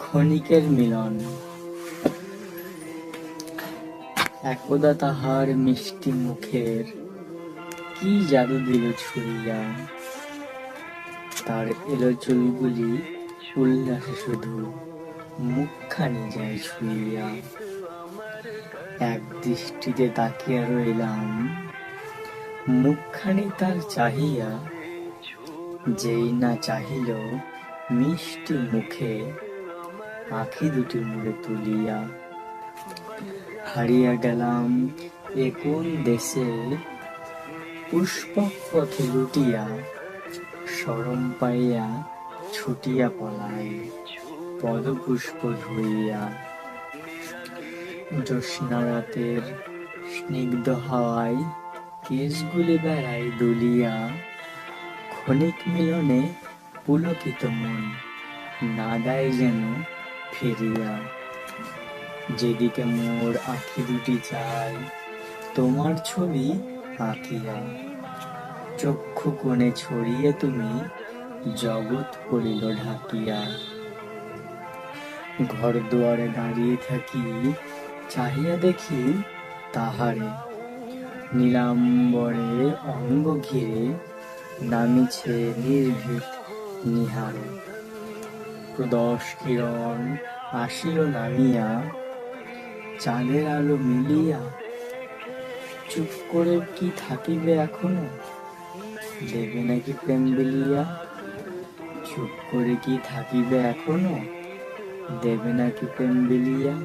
ক্ষণিকের মিলন। একদা তাহার মিষ্টি মুখের কি জাদু দিল ছুঁইয়া, তার এলো চুলগুলি উল্লাসে শুধু মুখখানি যায় ছুঁইয়া। এক দৃষ্টিতে তাকিয়া রইলাম মুখখানি তার চাহিয়া, যেই না চাহিল মিষ্টি মুখে আঁখি দুটি মুড়ে তুলিয়া। হারিয়া গেলাম এ কোন দেশে পুষ্পক পথে লুটিয়া, শরম পাইয়া ছুটিয়া পলাই পদপুষ্প ধুইয়া। জ্যোৎস্না রাতের স্নিগ্ধ হাওয়ায় কেশগুলি বেড়াই দুলিয়া, ক্ষণিক মিলনে পুলকিত মন না দেয় যেন ফিরিয়া। যেদিকে মোর আঁখি দুটি চায় তোমার ছবি আঁকিয়া, চক্ষু কোণে ছড়িয়ে তুমি জগৎ করিল ঢাকিয়া। ঘর দুয়ারে দাঁড়িয়ে থাকি চাহিয়া দেখি তাহারে, নীলাম্বরে অঙ্গ ঘিরে নামিছে নির্ভীক নিহারে। প্রদোষ কিরণ আসিল নামিয়া চাঁদের আলো মিলিয়া, চুপ করে কি থাকিবে এখনো, দেবে নাকি প্রেম বিলিয়া। চুপ করে কি থাকিবে এখনো, দেবে নাকি প্রেম বিলিয়া।